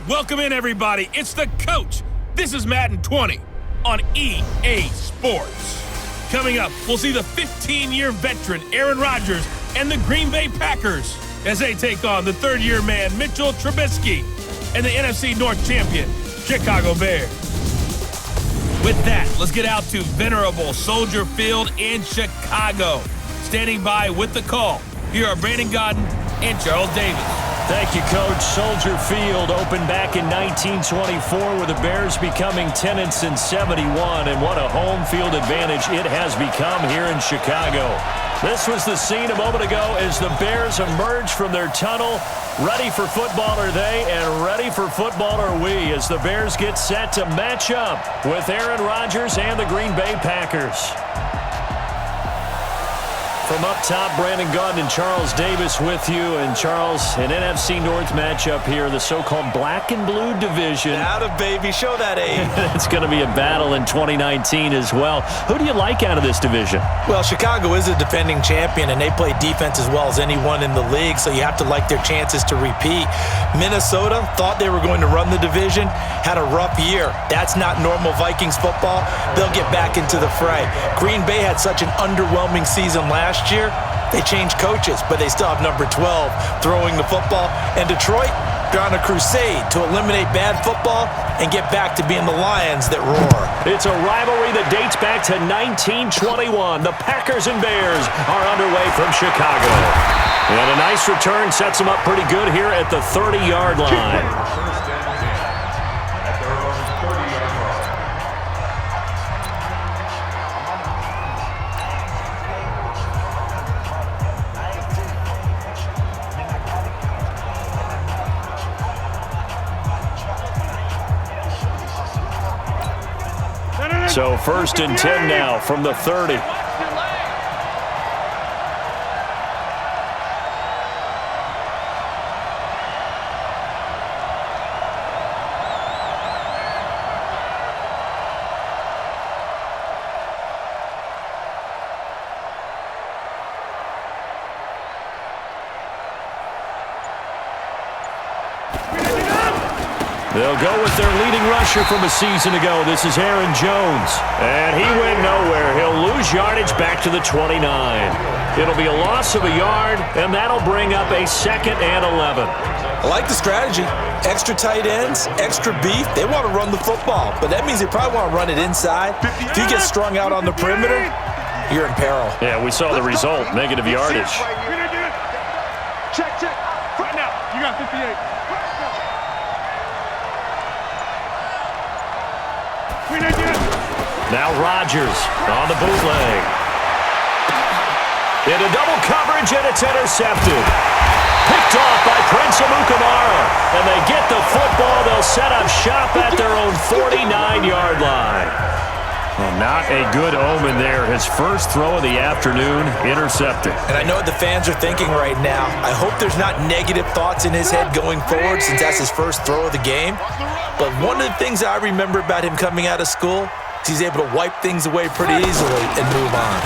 Welcome in, everybody. It's the coach. This is Madden 20 on EA Sports. Coming up, we'll see the 15-year veteran Aaron Rodgers and the Green Bay Packers as they take on the third-year man Mitchell Trubisky and the NFC North champion Chicago Bears. With that, let's get out to venerable Soldier Field in Chicago. Standing by with the call, here are Brandon Gaudin and Charles Davis. Thank you, Coach. Soldier Field opened back in 1924 with the Bears becoming 10-71, and what a home field advantage it has become here in Chicago. This was the scene a moment ago as the Bears emerged from their tunnel. Ready for football are they, and ready for football are we as the Bears get set to match up with Aaron Rodgers and the Green Bay Packers. From up top, Brandon Gaudin and Charles Davis with you. And Charles, an NFC North matchup here, the so-called black and blue division. Atta baby, show that age. It's going to be a battle in 2019 as well. Who do you like out of this division? Well, Chicago is a defending champion, and they play defense as well as anyone in the league, so you have to like their chances to repeat. Minnesota thought they were going to run the division, had a rough year. That's not normal Vikings football. They'll get back into the fray. Green Bay had such an underwhelming season last year. They changed coaches, but they still have number 12 throwing the football. And Detroit, they're on a crusade to eliminate bad football and get back to being the Lions that roar. It's a rivalry that dates back to 1921. The Packers and Bears are underway from Chicago. And a nice return sets them up pretty good here at the 30-yard line. So 1st and 10 now from the 30. They'll go with their leading rusher from a season ago. This is Aaron Jones. And he went nowhere. He'll lose yardage back to the 29. It'll be a loss of a yard, and that'll bring up a 2nd and 11. I like the strategy. Extra tight ends, extra beef. They want to run the football, but that means they probably want to run it inside. If you get strung out on the perimeter, you're in peril. Yeah, we saw the result, negative yardage. Check. Right now, you got 58. Now Rodgers on the bootleg. Into double coverage, and it's intercepted. Picked off by Prince Amukamara. And they get the football. They'll set up shop at their own 49-yard line. Well, not a good omen there. His first throw of the afternoon, intercepted. And I know what the fans are thinking right now. I hope there's not negative thoughts in his head going forward since that's his first throw of the game. But one of the things I remember about him coming out of school is he's able to wipe things away pretty easily and move on.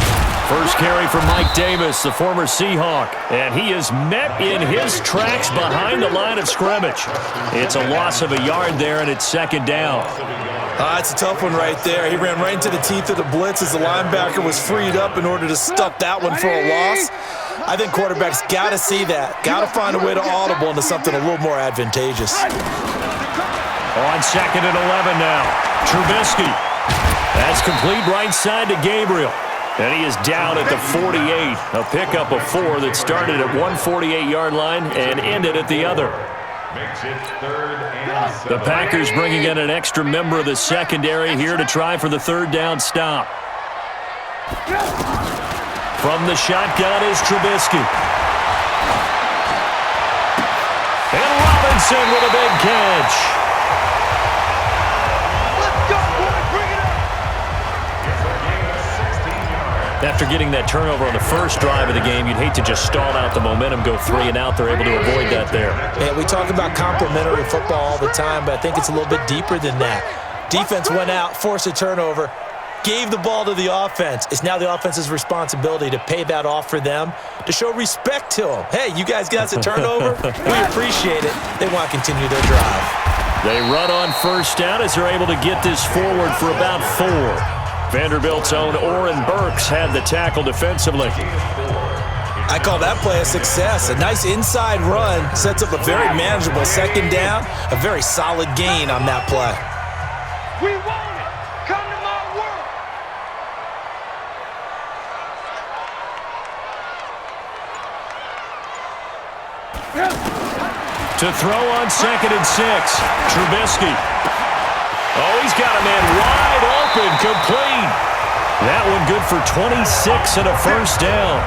First carry from Mike Davis, the former Seahawk. And he is met in his tracks behind the line of scrimmage. It's a loss of a yard there, and it's 2nd down. It's a tough one right there. He ran right into the teeth of the blitz as the linebacker was freed up in order to stuff that one for a loss. I think quarterbacks got to see that. Got to find a way to audible into something a little more advantageous. On 2nd and 11 now. Trubisky. That's complete right side to Gabriel. And he is down at the 48. A pickup of 4 that started at one 48-yard line and ended at the other. The Packers bringing in an extra member of the secondary here to try for the 3rd down stop. From the shotgun is Trubisky. And Robinson with a big catch. After getting that turnover on the first drive of the game, you'd hate to just stall out the momentum, go 3 and out. They're able to avoid that there. Yeah, we talk about complementary football all the time, but I think it's a little bit deeper than that. Defense went out, forced a turnover, gave the ball to the offense. It's now the offense's responsibility to pay that off for them, to show respect to them. Hey, you guys got us a turnover? We appreciate it. They want to continue their drive. They run on first down as they're able to get this forward for about 4. Vanderbilt's own Oren Burks had the tackle defensively. I call that play a success. A nice inside run sets up a very manageable second down, a very solid gain on that play. We want it. Come to my work. To throw on 2nd and 6, Trubisky. Oh, he's got a man wide open, complete. That one good for 26 and a first down.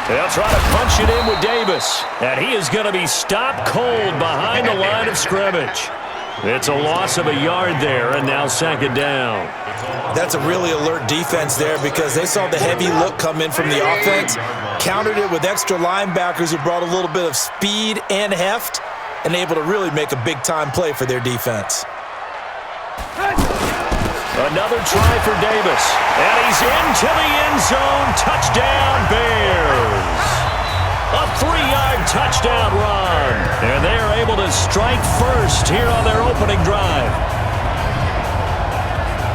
They'll try to punch it in with Davis, and he is going to be stopped cold behind the line of scrimmage. It's a loss of a yard there, and now 2nd down. That's a really alert defense there because they saw the heavy look come in from the offense, countered it with extra linebackers who brought a little bit of speed and heft, and able to really make a big-time play for their defense. Another try for Davis, and he's into the end zone. Touchdown, Bears. A 3-yard touchdown run, and they are able to strike first here on their opening drive.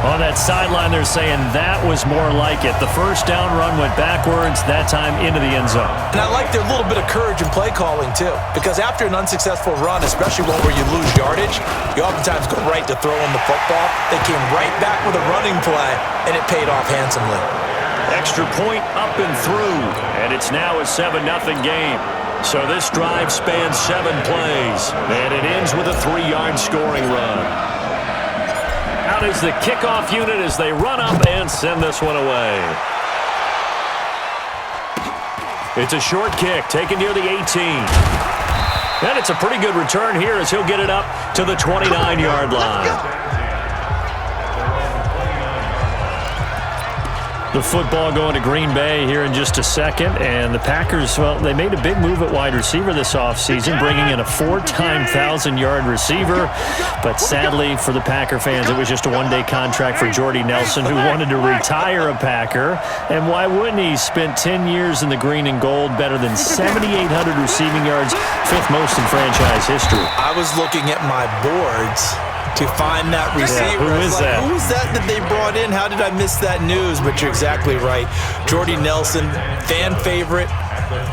On that sideline, they're saying that was more like it. The first down run went backwards, that time into the end zone. And I like their little bit of courage in play calling, too, because after an unsuccessful run, especially one where you lose yardage, you oftentimes go right to throwing the football. They came right back with a running play, and it paid off handsomely. Extra point up and through, and it's now a 7-0 game. So this drive spans 7 plays, and it ends with a 3-yard scoring run. Out is the kickoff unit as they run up and send this one away. It's a short kick taken near the 18. And it's a pretty good return here as he'll get it up to the 29-yard line. The football going to Green Bay here in just a second. And the Packers, well, they made a big move at wide receiver this offseason, bringing in a 4-time 1,000-yard receiver. But sadly for the Packer fans, it was just a one-day contract for Jordy Nelson, who wanted to retire a Packer. And why wouldn't he? Spent 10 years in the green and gold, better than 7,800 receiving yards, 5th most in franchise history. I was looking at my boards to find that receiver. Yeah, who is that? Who is that they brought in? How did I miss that news? But you're exactly right. Jordy Nelson, fan favorite,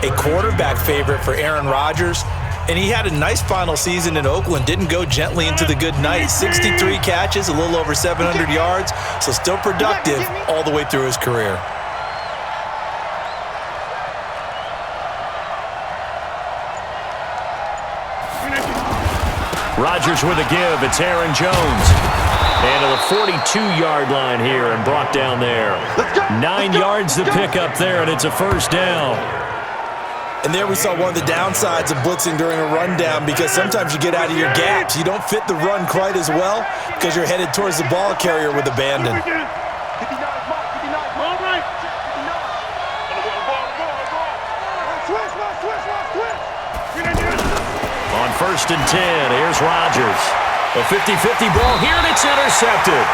a quarterback favorite for Aaron Rodgers. And he had a nice final season in Oakland. Didn't go gently into the good night. 63 catches, a little over 700 yards. So still productive all the way through his career. Rodgers with a give. It's Aaron Jones. And to the 42-yard line here and brought down there. 9 yards to pick up there, and it's a first down. And there we saw one of the downsides of blitzing during a rundown, because sometimes you get out of your gaps. You don't fit the run quite as well because you're headed towards the ball carrier with abandon. On 1st and 10, here's Rodgers. A 50-50 ball here, and it's intercepted.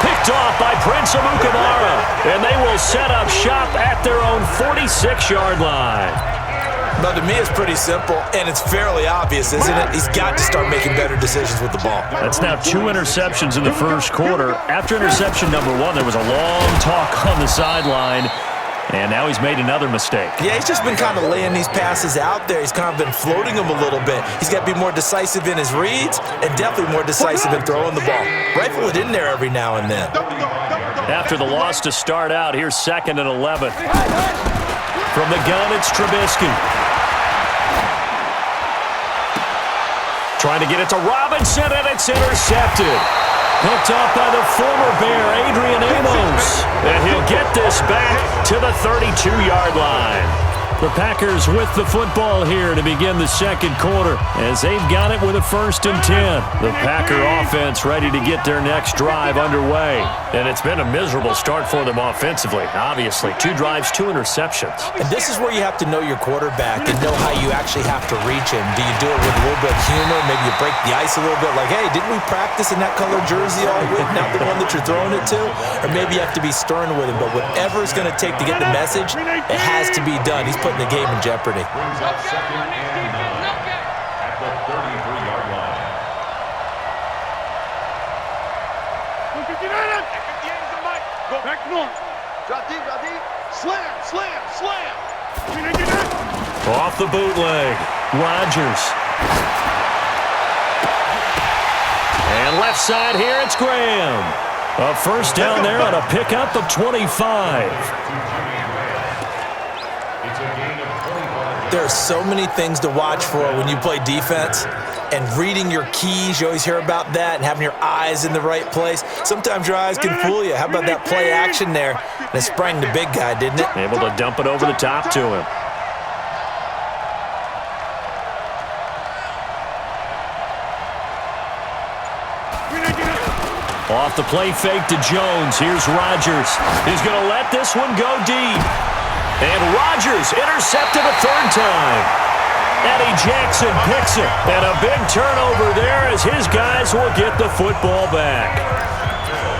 Picked off by Prince Amukamara, and they will set up shop at their own 46-yard line. But to me, it's pretty simple, and it's fairly obvious, isn't it? He's got to start making better decisions with the ball. That's now 2 interceptions in the first quarter. After interception number 1, there was a long talk on the sideline, and now he's made another mistake. Yeah, he's just been kind of laying these passes out there. He's kind of been floating them a little bit. He's got to be more decisive in his reads and definitely more decisive in throwing the ball. Rifle it in there every now and then. After the loss to start out, here's 2nd and 11. From the gun, it's Trubisky. Trying to get it to Robinson, and it's intercepted. Picked off by the former Bear, Adrian Amos. And he'll get this back to the 32-yard line. The Packers with the football here to begin the second quarter as they've got it with a 1st and 10. The Packer offense ready to get their next drive underway. And it's been a miserable start for them offensively, obviously. 2 drives, 2 interceptions. And this is where you have to know your quarterback and know how you actually have to reach him. Do you do it with a little bit of humor? Maybe you break the ice a little bit like, hey, didn't we practice in that color jersey all week, not the one that you're throwing it to? Or maybe you have to be stern with him. But whatever it's going to take to get the message, it has to be done. He's putting the game in jeopardy. Brings up 2nd and 9 at the 33-yard line. Go back north. Drop deep, drop deep. Slam, slam, slam. Off the bootleg, Rodgers. And left side here, it's Graham. A 1st down there on a pickup of 25. There are so many things to watch for when you play defense, and reading your keys, you always hear about that, and having your eyes in the right place. Sometimes your eyes can fool you. How about that play action there? And it sprang the big guy, didn't it? Able to dump it over the top to him. Off the play fake to Jones. Here's Rodgers. He's going to let this one go deep. And Rodgers intercepted a 3rd time. Eddie Jackson picks it. And a big turnover there as his guys will get the football back.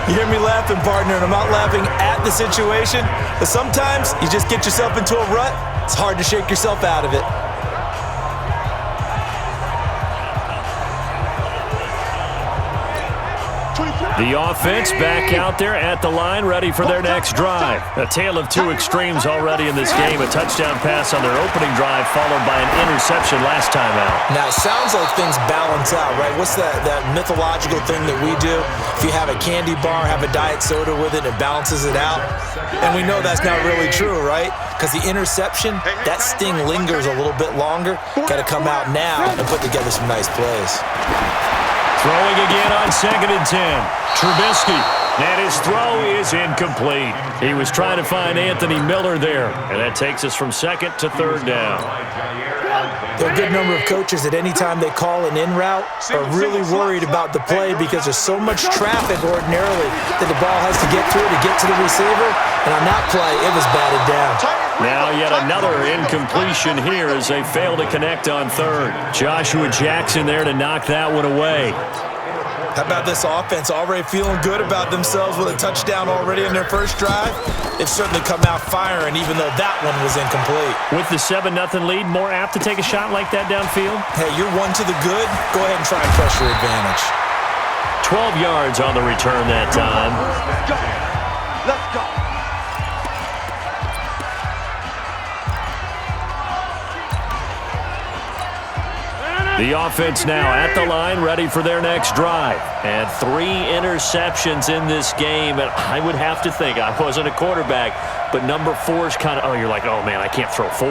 You hear me laughing, partner, and I'm not laughing at the situation. But sometimes you just get yourself into a rut. It's hard to shake yourself out of it. The offense back out there at the line, ready for their next drive. A tale of 2 extremes already in this game. A touchdown pass on their opening drive, followed by an interception last time out. Now, it sounds like things balance out, right? What's that mythological thing that we do? If you have a candy bar, have a diet soda with it, it balances it out. And we know that's not really true, right? Because the interception, that sting lingers a little bit longer. Got to come out now and put together some nice plays. Throwing again on 2nd and 10. Trubisky. And his throw is incomplete. He was trying to find Anthony Miller there. And that takes us from 2nd to 3rd down. There are a good number of coaches at any time they call an in route are really worried about the play because there's so much traffic ordinarily that the ball has to get through to get to the receiver. And on that play, it was batted down. Now yet another incompletion here as they fail to connect on 3rd. Joshua Jackson there to knock that one away. How about this offense already feeling good about themselves with a touchdown already in their 1st drive? They've certainly come out firing even though that one was incomplete. With the 7-0 lead, more apt to take a shot like that downfield? Hey, you're 1 to the good. Go ahead and try and press your advantage. 12 yards on the return that time. Let's go. The offense now at the line, ready for their next drive. And 3 interceptions in this game. And I would have to think, I wasn't a quarterback, but number 4 is kind of, you're like, oh, man, I can't throw 4.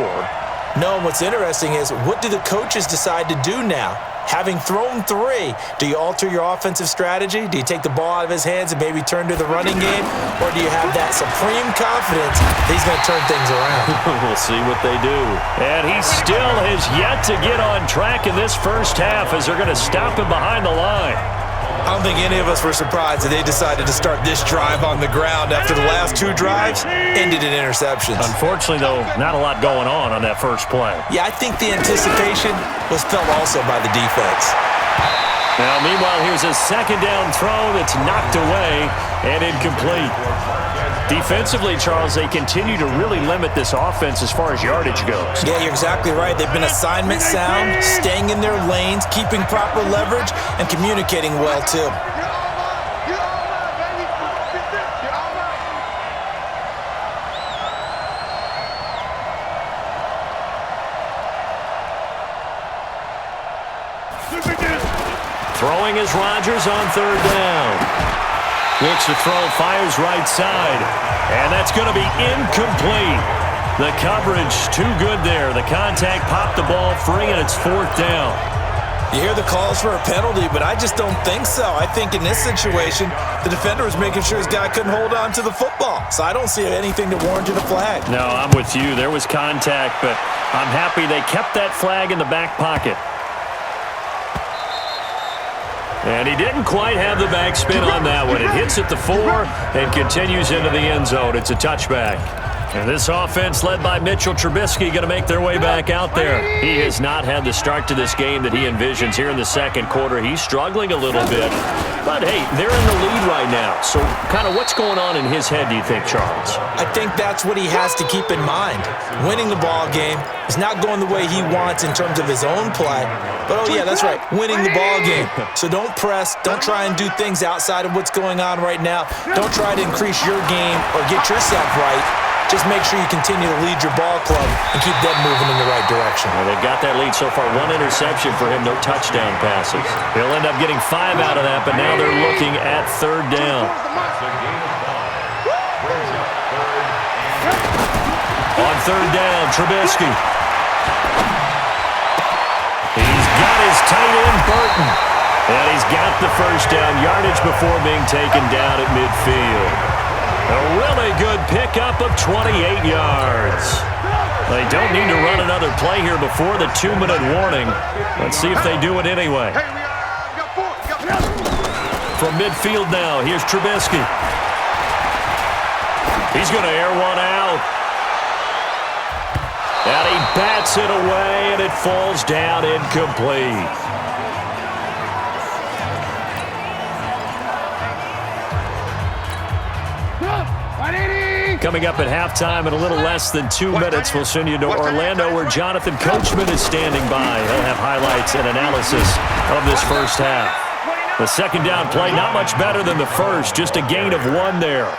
No, what's interesting is what do the coaches decide to do now? Having thrown 3, do you alter your offensive strategy? Do you take the ball out of his hands and maybe turn to the running game? Or do you have that supreme confidence that he's going to turn things around? We'll see what they do. And he still has yet to get on track in this 1st half as they're going to stop him behind the line. I don't think any of us were surprised that they decided to start this drive on the ground after the last 2 drives ended in interceptions. Unfortunately, though, not a lot going on that 1st play. Yeah, I think the anticipation was felt also by the defense. Now, meanwhile, here's a 2nd down throw that's knocked away and incomplete. Defensively, Charles, they continue to really limit this offense as far as yardage goes. Yeah, you're exactly right. They've been assignment sound, staying in their lanes, keeping proper leverage, and communicating well, too. Throwing is Rodgers on 3rd down. Looks to throw, fires right side. And that's going to be incomplete. The coverage too good there. The contact popped the ball free, and it's 4th down. You hear the calls for a penalty, but I just don't think so. I think in this situation, the defender was making sure his guy couldn't hold on to the football. So I don't see anything that warranted a flag. No, I'm with you. There was contact, but I'm happy they kept that flag in the back pocket. And he didn't quite have the backspin on that one. It hits at the 4 and continues into the end zone. It's a touchback. And this offense led by Mitchell Trubisky going to make their way back out there. He has not had the start to this game that he envisions here in the second quarter. He's struggling a little bit. But, hey, they're in the lead right now. So kind of what's going on in his head, do you think, Charles? I think that's what he has to keep in mind. Winning the ball game is not going the way he wants in terms of his own play. But, oh, yeah, that's right, winning the ball game. So don't press. Don't try and do things outside of what's going on right now. Don't try to increase your game or get yourself right. Just make sure you continue to lead your ball club and keep them moving in the right direction. Well, they've got that lead so far. 1 interception for him, no touchdown passes. He'll end up getting 5 out of that, but now they're looking at 3rd down. On 3rd down, Trubisky. He's got his tight end, Burton. And he's got the first down yardage before being taken down at midfield. A really good pickup of 28 yards. They don't need to run another play here before the 2-minute warning. Let's see if they do it anyway. From midfield now, here's Trubisky. He's going to air one out. And he bats it away, and it falls down incomplete. Coming up at halftime in a little less than 2 minutes, we'll send you to Orlando where Jonathan Coachman is standing by. He'll have highlights and analysis of this first half. The second down play, not much better than the first, just a gain of 1 there.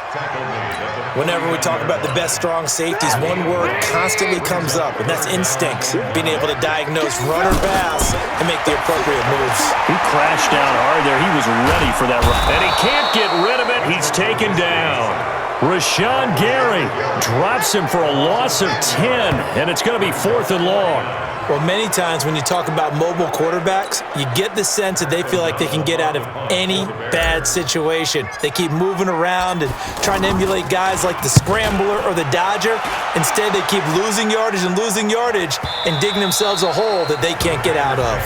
Whenever we talk about the best strong safeties, one word constantly comes up, and that's instincts. Being able to diagnose run or pass and make the appropriate moves. He crashed down hard there. He was ready for that run. And he can't get rid of it. He's taken down. Rashawn Gary drops him for a loss of 10, and it's going to be 4th and long. Well, many times when you talk about mobile quarterbacks, you get the sense that they feel like they can get out of any bad situation. They keep moving around and trying to emulate guys like the Scrambler or the Dodger. Instead, they keep losing yardage and digging themselves a hole that they can't get out of.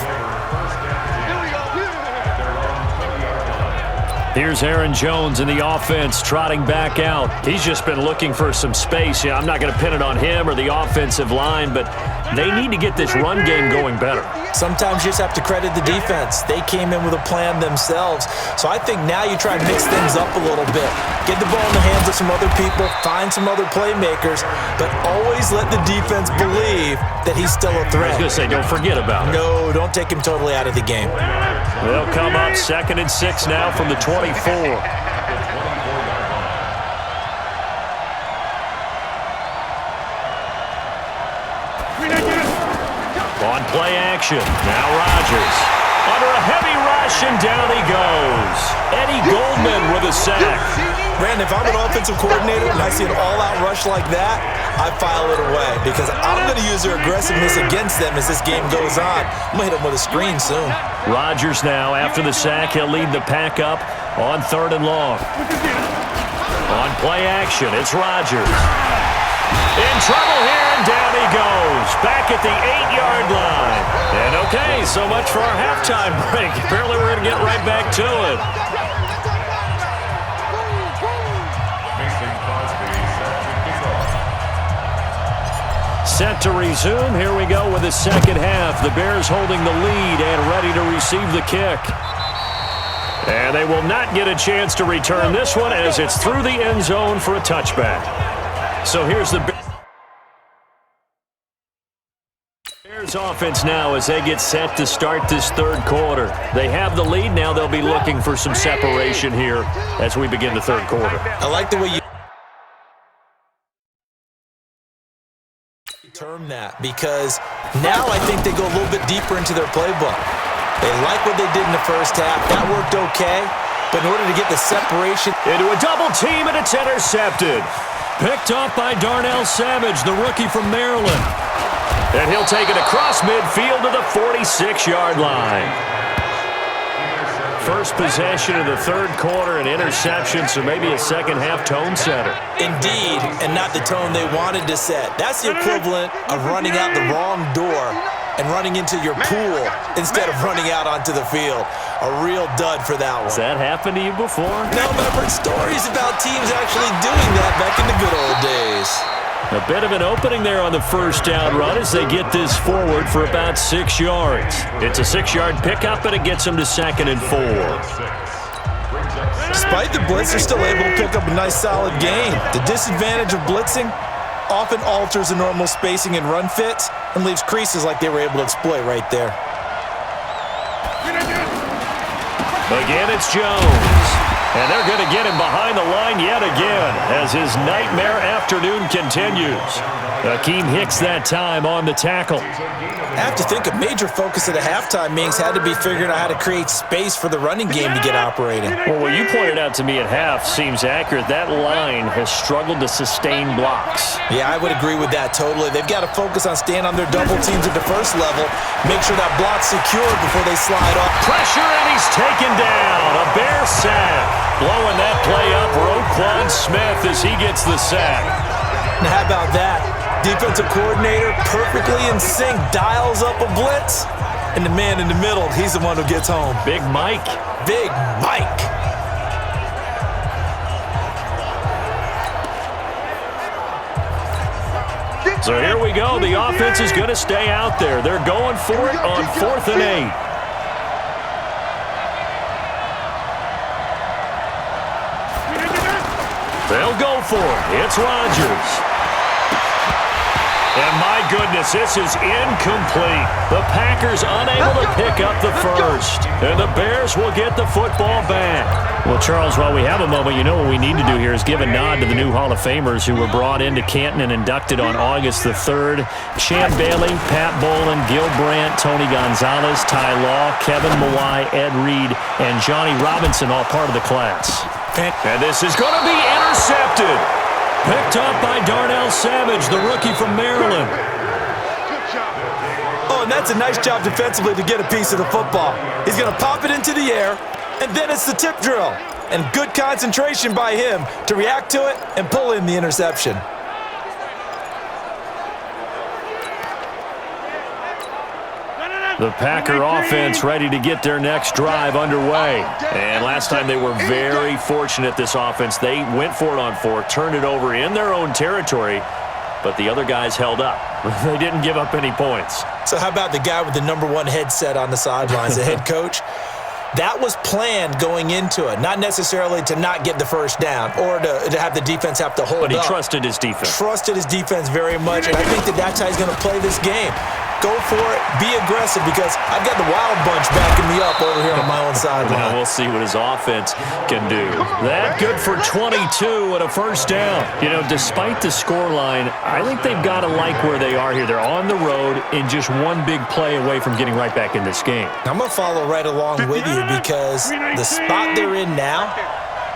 Here's Aaron Jones in the offense trotting back out. He's just been looking for some space. Yeah, I'm not going to pin it on him or the offensive line, but they need to get this run game going better. Sometimes you just have to credit the defense. They came in with a plan themselves. So I think now you try to mix things up a little bit. Get the ball in the hands of some other people, find some other playmakers, but always let the defense believe that he's still a threat. I was going to say, don't forget about it. No, don't take him totally out of the game. They'll come up 2nd and 6 now from the 24. On play action, now Rodgers. Under a heavy rush, and down he goes. Eddie Goldman with a sack. Brandon, if I'm an offensive coordinator and I see an all-out rush like that, I file it away because I'm going to use their aggressiveness against them as this game goes on. I'm going to hit them with a screen soon. Rodgers now, after the sack, he'll lead the pack up on 3rd and long. On play action, it's Rodgers. In trouble here, and down he goes. Back at the 8-yard line. And okay, so much for our halftime break. Apparently we're going to get right back to it. Set to resume. Here we go with the second half. The Bears holding the lead and ready to receive the kick. And they will not get a chance to return this one as it's through the end zone for a touchback. So here's the Bears offense now as they get set to start this 3rd quarter. They have the lead. Now they'll be looking for some separation here as we begin the 3rd quarter. I like the way you term that because now I think they go a little bit deeper into their playbook. They like what they did in the first half. That worked okay, but in order to get the separation into a double team, and it's intercepted. Picked off by Darnell Savage, the rookie from Maryland. And he'll take it across midfield to the 46-yard line. First possession of the third quarter, an interception, so maybe a second-half tone setter. Indeed, and not the tone they wanted to set. That's the equivalent of running out the wrong door and running into your pool instead of running out onto the field. A real dud for that one. Has that happened to you before? No, but I've heard stories about teams actually doing that back in the good old days. A bit of an opening there on the first down run as they get this forward for about 6 yards. It's a 6-yard pickup, and it gets them to 2nd and 4. Despite the blitz, they're still able to pick up a nice solid gain. The disadvantage of blitzing often alters the normal spacing and run fits and leaves creases like they were able to exploit right there. Again, it's Jones. And they're going to get him behind the line yet again as his nightmare afternoon continues. Akeem Hicks that time on the tackle. I have to think a major focus of the halftime meetings had to be figuring out how to create space for the running game to get operating. Well, what you pointed out to me at half seems accurate. That line has struggled to sustain blocks. Yeah, I would agree with that totally. They've got to focus on staying on their double teams at the first level, make sure that block's secured before they slide off. Pressure, and he's taken down. A Bear sack. Blowing that play up, Roquan Smith as he gets the sack. Now how about that? Defensive coordinator perfectly in sync, dials up a blitz, and the man in the middle, he's the one who gets home. Big Mike. Big Mike. So here we go. The offense is going to stay out there. They're going for it on 4th and 8. They'll go for it. It's Rodgers. And my goodness, this is incomplete. The Packers unable to pick up the first. And the Bears will get the football back. Well, Charles, while we have a moment, you know what we need to do here is give a nod to the new Hall of Famers who were brought into Canton and inducted on August the 3rd. Champ Bailey, Pat Bolin, Gil Brandt, Tony Gonzalez, Ty Law, Kevin Mawai, Ed Reed, and Johnny Robinson, all part of the class. And this is going to be intercepted. Picked up by Darnell Savage, the rookie from Maryland. Oh, and that's a nice job defensively to get a piece of the football. He's going to pop it into the air, and then it's the tip drill. And good concentration by him to react to it and pull in the interception. The Packer offense ready to get their next drive underway. And last time they were very fortunate, this offense. They went for it on 4, turned it over in their own territory, but the other guys held up. They didn't give up any points. So how about the guy with the #1 headset on the sidelines, the head coach? That was planned going into it, not necessarily to not get the first down or to have the defense have to hold up. But he trusted his defense. Trusted his defense very much, and I think that's how he's going to play this game. Go for it, be aggressive, because I've got the wild bunch backing me up over here on my own sideline. Now we'll see what his offense can do. That good for 22 and a first down. You know, despite the scoreline, I think they've got to like where they are here. They're on the road and just one big play away from getting right back in this game. I'm going to follow right along with you because the spot they're in now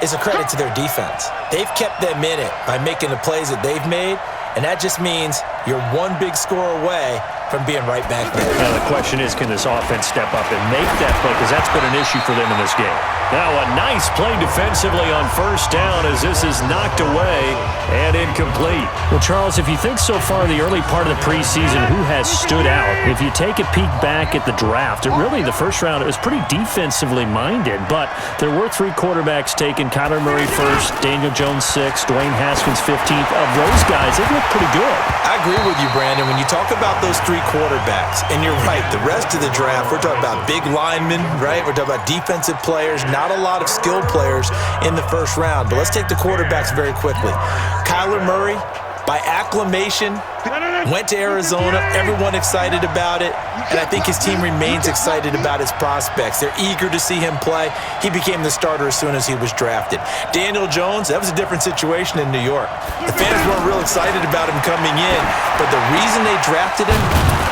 is a credit to their defense. They've kept them in it by making the plays that they've made, and that just means you're one big score away from being right back there. Now the question is, can this offense step up and make that play? Because that's been an issue for them in this game. Now a nice play defensively on first down as this is knocked away and incomplete. Well, Charles, if you think so far the early part of the preseason, who has stood out? If you take a peek back at the draft, the first round, it was pretty defensively minded, but there were 3 quarterbacks taken. Kyler Murray first, Daniel Jones 6th, Dwayne Haskins 15th. Of those guys, they look pretty good. I agree with you, Brandon. When you talk about those 3 quarterbacks, and you're right, the rest of the draft, we're talking about big linemen, right? We're talking about defensive players, not a lot of skilled players in the first round. But let's take the quarterbacks very quickly. Kyler Murray, by acclamation, went to Arizona. Everyone excited about it. And I think his team remains excited about his prospects. They're eager to see him play. He became the starter as soon as he was drafted. Daniel Jones, that was a different situation in New York. The fans weren't real excited about him coming in. But the reason they drafted him,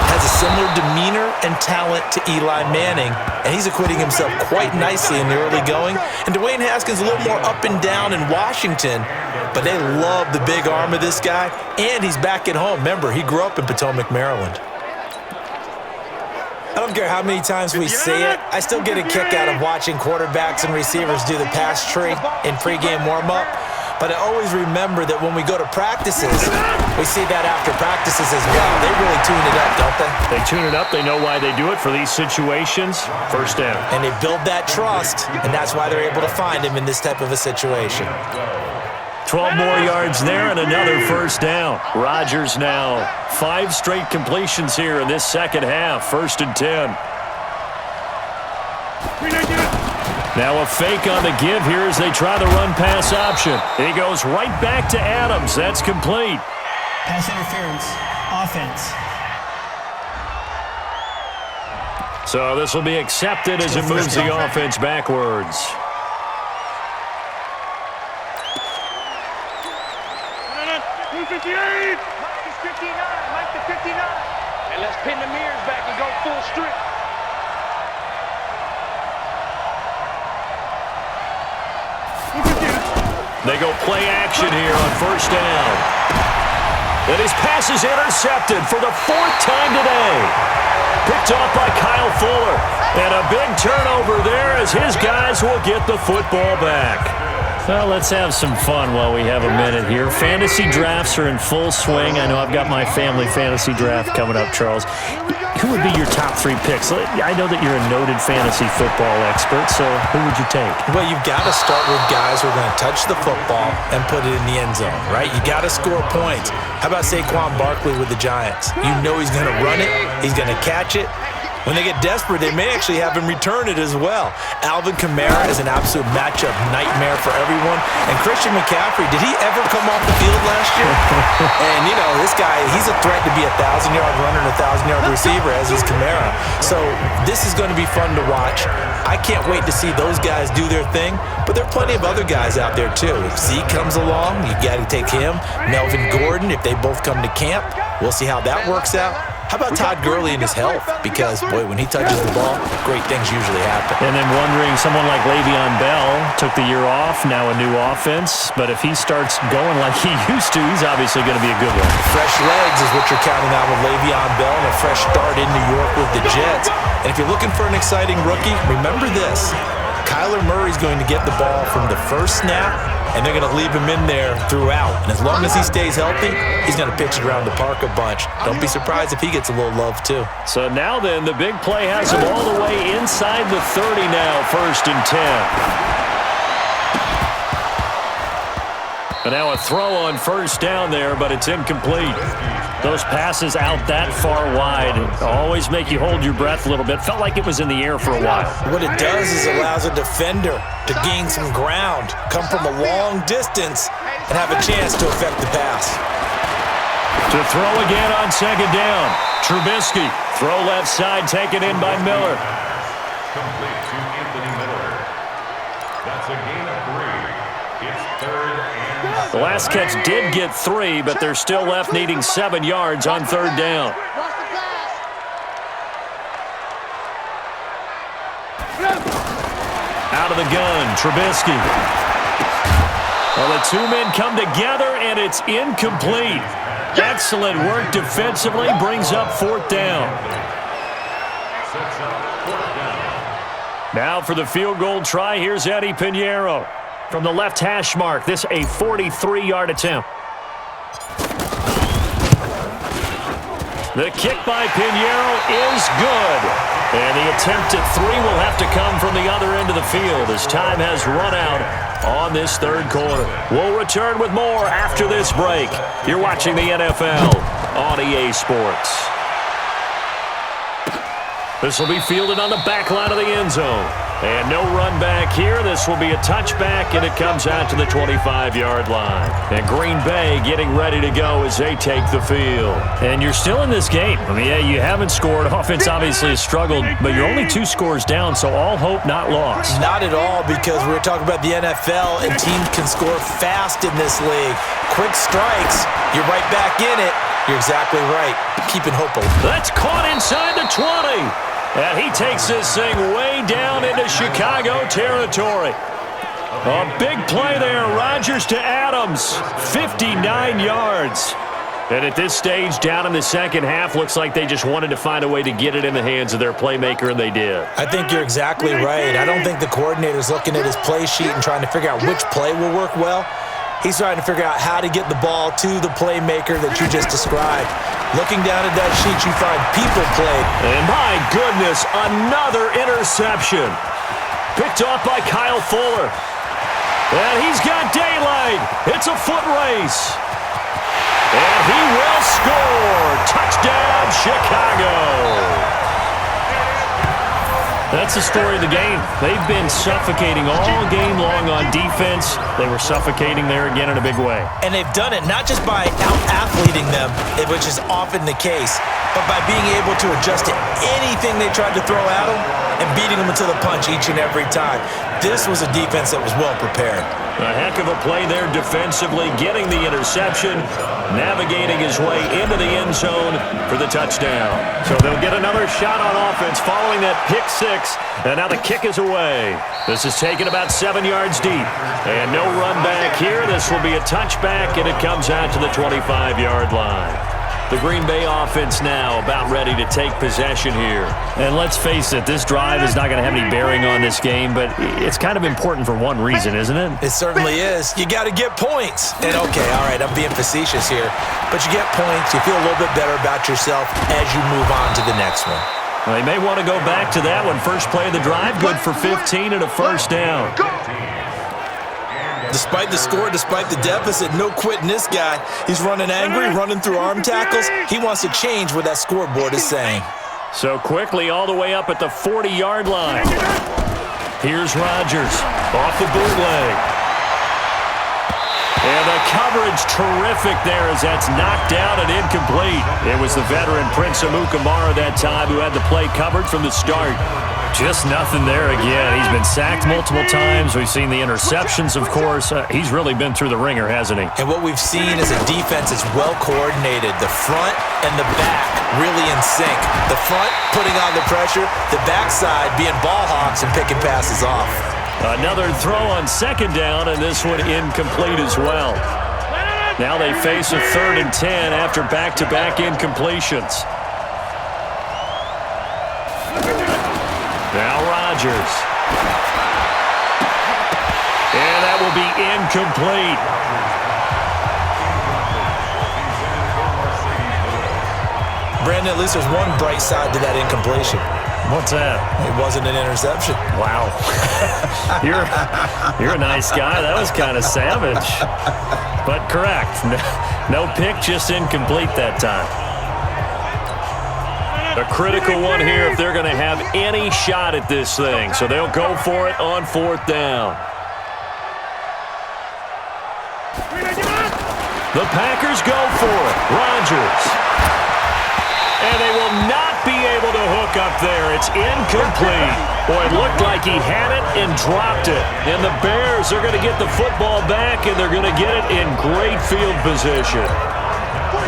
has a similar demeanor and talent to Eli Manning, and he's acquitting himself quite nicely in the early going. And Dwayne Haskins a little more up and down in Washington, but they love the big arm of this guy, and he's back at home. Remember, he grew up in Potomac, Maryland. I don't care how many times we say it, I still get a kick out of watching quarterbacks and receivers do the pass tree in pregame warm-up. But I always remember that when we go to practices, we see that after practices as well. They really tune it up, don't they? They tune it up. They know why they do it for these situations. First down. And they build that trust, and that's why they're able to find him in this type of a situation. 12 more yards there and another first down. Rodgers now 5 straight completions here in this second half. 1st and 10. Now a fake on the give here as they try the run-pass option. He goes right back to Adams. That's complete. Pass interference. Offense. So this will be accepted as it moves the offense backwards. Mike is 59. Mike to 59. And let's pin the mirrors back and go full strip. They go play action here on first down. And his pass is intercepted for the 4th time today. Picked off by Kyle Fuller. And a big turnover there as his guys will get the football back. Well, let's have some fun while we have a minute here. Fantasy drafts are in full swing. I know I've got my family fantasy draft coming up, Charles. Who would be your top 3 picks? I know that you're a noted fantasy football expert, so who would you take? Well, you've got to start with guys who are going to touch the football and put it in the end zone, right? You got to score points. How about Saquon Barkley with the Giants? You know he's going to run it. He's going to catch it. When they get desperate, they may actually have him return it as well. Alvin Kamara is an absolute matchup nightmare for everyone. And Christian McCaffrey, did he ever come off the field last year? And, you know, this guy, he's a threat to be a 1,000-yard runner and a 1,000-yard receiver, as is Kamara. So this is going to be fun to watch. I can't wait to see those guys do their thing. But there are plenty of other guys out there, too. If Zeke comes along, you got to take him. Melvin Gordon, if they both come to camp, we'll see how that works out. How about Todd Gurley and his health? Because, boy, when he touches the ball, great things usually happen. And then wondering, someone like Le'Veon Bell took the year off, now a new offense. But if he starts going like he used to, he's obviously going to be a good one. Fresh legs is what you're counting on with Le'Veon Bell and a fresh start in New York with the Jets. And if you're looking for an exciting rookie, remember this. Kyler Murray's going to get the ball from the first snap, and they're going to leave him in there throughout. And as long as he stays healthy, he's going to pitch it around the park a bunch. Don't be surprised if he gets a little love, too. So now then, the big play has him all the way inside the 30 now, 1st and 10. And now a throw on first down there, but it's incomplete. Those passes out that far wide always make you hold your breath a little bit. Felt like it was in the air for a while. What it does is allows a defender to gain some ground, come from a long distance, and have a chance to affect the pass. To throw again on 2nd down. Trubisky, throw left side, taken in by Miller. Complete to Anthony Miller. That's a gain of 3. It's 3rd and 7. The last catch did get 3, but they're still left needing 7 yards on 3rd down. Out of the gun, Trubisky. Well, the 2 men come together, and it's incomplete. Excellent work defensively, brings up 4th down. Now for the field goal try, here's Eddie Pinheiro. From the left hash mark, this a 43-yard attempt. The kick by Pinheiro is good. And the attempt at 3 will have to come from the other end of the field as time has run out on this 3rd quarter. We'll return with more after this break. You're watching the NFL on EA Sports. This will be fielded on the back line of the end zone. And no run back here. This will be a touchback, and it comes out to the 25-yard line. And Green Bay getting ready to go as they take the field. And you're still in this game. I mean, yeah, you haven't scored. Offense obviously has struggled, but you're only 2 scores down, so all hope not lost. Not at all, because we're talking about the NFL, and teams can score fast in this league. Quick strikes, you're right back in it. You're exactly right. Keeping hope alive. That's caught inside the 20. And he takes this thing way down into Chicago territory. A big play there. Rodgers to Adams. 59 yards. And at this stage, down in the second half, looks like they just wanted to find a way to get it in the hands of their playmaker, and they did. I think you're exactly right. I don't think the coordinator's looking at his play sheet and trying to figure out which play will work well. He's trying to figure out how to get the ball to the playmaker that you just described. Looking down at that sheet, you find people played. And my goodness, another interception. Picked off by Kyle Fuller. And he's got daylight. It's a foot race. And he will score. Touchdown, Chicago. That's the story of the game. They've been suffocating all game long on defense. They were suffocating there again in a big way. And they've done it not just by out-athleting them, which is often the case, but by being able to adjust to anything they tried to throw at them and beating them into the punch each and every time. This was a defense that was well prepared. A heck of a play there defensively, getting the interception, navigating his way into the end zone for the touchdown. So they'll get another shot on offense following that pick six, and now the kick is away. This is taken about 7 yards deep, and no run back here. This will be a touchback, and it comes out to the 25-yard line. The Green Bay offense now about ready to take possession here. And let's face it, this drive is not going to have any bearing on this game, but it's kind of important for one reason, isn't it? It certainly is. You got to get points. And okay, all right, I'm being facetious here, but you get points, you feel a little bit better about yourself as you move on to the next one. Well, they may want to go back to that one. First play of the drive, good for 15 and a first down. Despite the score, despite the deficit, no quitting this guy. He's running angry, running through arm tackles. He wants to change what that scoreboard is saying. So quickly all the way up at the 40-yard line. Here's Rodgers off the bootleg. And the coverage terrific there as that's knocked down and incomplete. It was the veteran Prince Amukamara that time who had the play covered from the start. Just nothing there again. He's been sacked multiple times. We've seen the interceptions, of course. He's really been through the ringer, hasn't he? And what we've seen is a defense that's well coordinated. The front and the back really in sync. The front putting on the pressure, the backside being ball hawks and picking passes off. Another throw on second down, and this one incomplete as well. Now they face a 3rd and 10 after back-to-back incompletions. Now Rodgers. And that will be incomplete. Brandon, at least there's one bright side to that incompletion. What's that? It wasn't an interception. Wow. You're a nice guy. That was kind of savage. But correct. No pick, just incomplete that time. A critical one here if they're going to have any shot at this thing. So they'll go for it on 4th down. The Packers go for it. Rodgers. And they will not be able to hook up there. It's incomplete. Boy, it looked like he had it and dropped it. And the Bears are going to get the football back, and they're going to get it in great field position.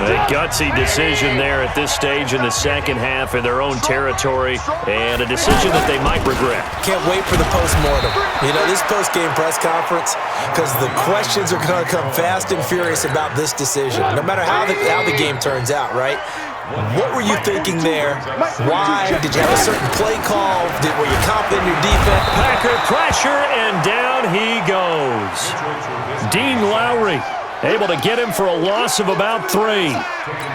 A gutsy decision there at this stage in the second half in their own territory, and a decision that they might regret. Can't wait for the post-mortem. You know, this post-game press conference, because the questions are going to come fast and furious about this decision, no matter how the game turns out, right? What were you thinking there? Why? Did you have a certain play call? Were you confident in your defense? Packer pressure, and down he goes. Dean Lowry able to get him for a loss of about 3.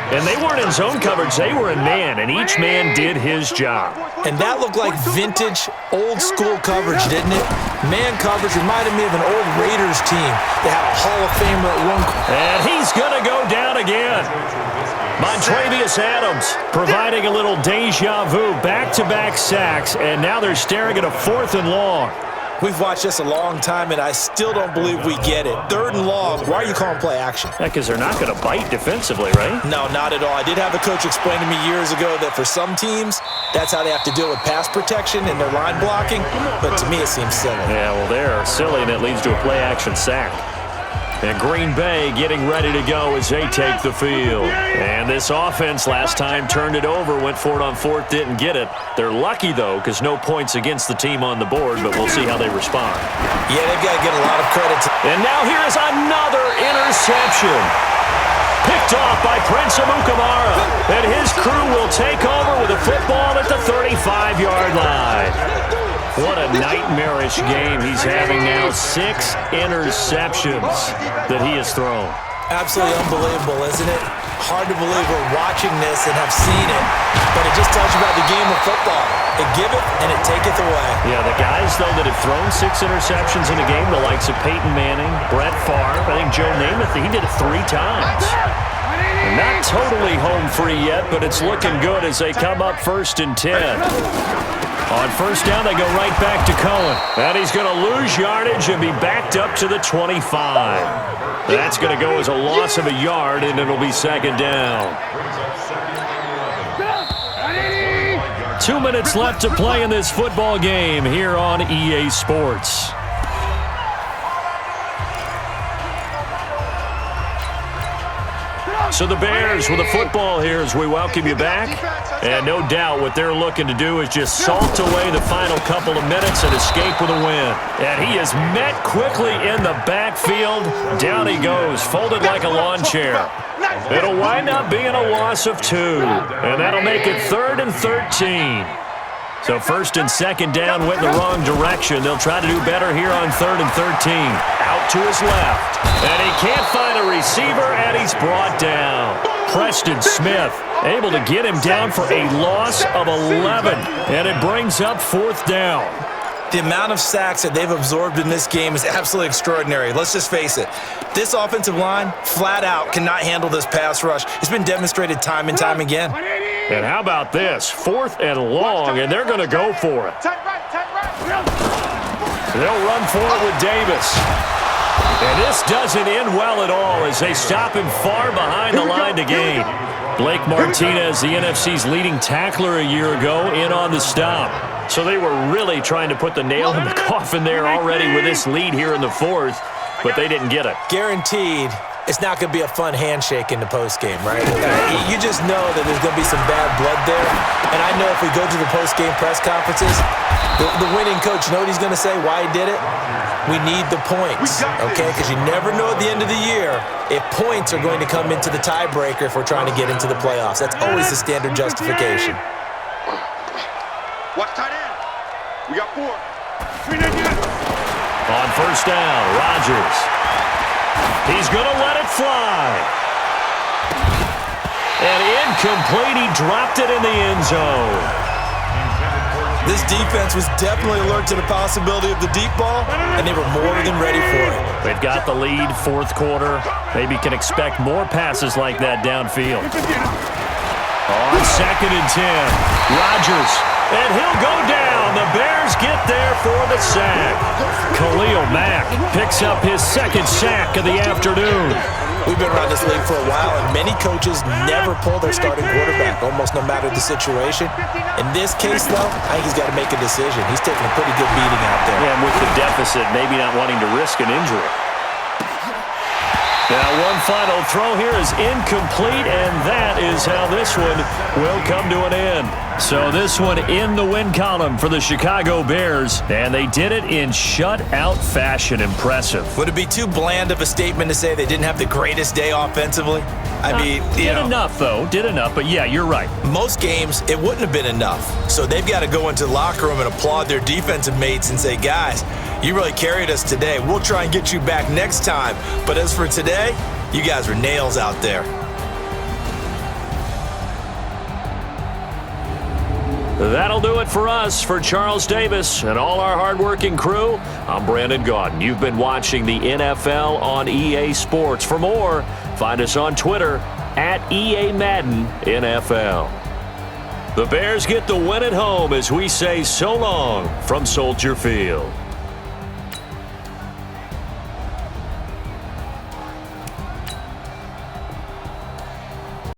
And they weren't in zone coverage. They were in man, and each man did his job. And that looked like vintage, old-school coverage, didn't it? Man coverage reminded me of an old Raiders team. They had a Hall of Famer at one. And he's going to go down again. Montravius Adams providing a little deja vu, back-to-back sacks, and now they're staring at a 4th and long. We've watched this a long time, and I still don't believe we get it. 3rd and long, why are you calling play action? Yeah, because they're not going to bite defensively, right? No, not at all. I did have a coach explain to me years ago that for some teams, that's how they have to deal with pass protection and their line blocking, but to me it seems silly. Yeah, well, they're silly, and it leads to a play action sack. And Green Bay getting ready to go as they take the field. And this offense last time turned it over, went for it on fourth, didn't get it. They're lucky, though, because no points against the team on the board, but we'll see how they respond. Yeah, they've got to get a lot of credit. And now here's another interception. Picked off by Prince Amukamara. And his crew will take over with a football at the 35-yard line. What a nightmarish game he's having now. 6 interceptions that he has thrown. Absolutely unbelievable, isn't it? Hard to believe we're watching this and have seen it, but it just tells you about the game of football. It giveth and it taketh away. Yeah, the guys, though, that have thrown 6 interceptions in a game, the likes of Peyton Manning, Brett Favre, I think Joe Namath, he did it 3 times. And not totally home free yet, but it's looking good as they come up 1st and 10. On first down, they go right back to Cohen. And he's going to lose yardage and be backed up to the 25. That's going to go as a loss of a yard, and it'll be 2nd down. 2 minutes left to play in this football game here on EA Sports. So the Bears with the football here as we welcome you back. And no doubt what they're looking to do is just salt away the final couple of minutes and escape with a win. And he is met quickly in the backfield. Down he goes, folded like a lawn chair. It'll wind up being a loss of 2. And that'll make it 3rd and 13. So 1st and 2nd down went in the wrong direction. They'll try to do better here on 3rd and 13. Out to his left. And he can't find a receiver, and he's brought down. Preston Smith able to get him down for a loss of 11. And it brings up 4th down. The amount of sacks that they've absorbed in this game is absolutely extraordinary. Let's just face it. This offensive line, flat out, cannot handle this pass rush. It's been demonstrated time and time again. And how about this? 4th and long, and they're going to go for it. They'll run for it with Davis. And this doesn't end well at all as they stop him far behind the line to gain. Blake Martinez, the NFC's leading tackler a year ago, in on the stop. So they were really trying to put the nail in the coffin there already with this lead here in the 4th, but they didn't get it. Guaranteed, it's not going to be a fun handshake in the postgame, right? You just know that there's going to be some bad blood there. And I know if we go to the postgame press conferences, the winning coach, you know what he's going to say, why he did it? We need the points, okay? Because you never know at the end of the year if points are going to come into the tiebreaker if we're trying to get into the playoffs. That's always the standard justification. Watch tight end. We got 4. On first down, Rodgers. He's going to let it fly. And incomplete. He dropped it in the end zone. This defense was definitely alert to the possibility of the deep ball, and they were more than ready for it. They've got the lead, 4th quarter. Maybe can expect more passes like that downfield. On 2nd and 10, Rodgers, and he'll go down. The Bears get there for the sack. Khalil Mack picks up his 2nd sack of the afternoon. We've been around this league for a while, and many coaches never pull their starting quarterback, almost no matter the situation. In this case, though, I think he's got to make a decision. He's taking a pretty good beating out there. Yeah, and with the deficit, maybe not wanting to risk an injury. Now, one final throw here is incomplete, and that is how this one will come to an end. So this one in the win column for the Chicago Bears, and they did it in shutout fashion. Impressive. Would it be too bland of a statement to say they didn't have the greatest day offensively? I mean, did enough, though. Did enough, but yeah, you're right. Most games, it wouldn't have been enough. So they've got to go into the locker room and applaud their defensive mates and say, guys, you really carried us today. We'll try and get you back next time. But as for today, you guys were nails out there. That'll do it for us. For Charles Davis and all our hardworking crew, I'm Brandon Gaudin. You've been watching the NFL on EA Sports. For more, find us on Twitter @EA Madden NFL. The Bears get the win at home as we say so long from Soldier Field.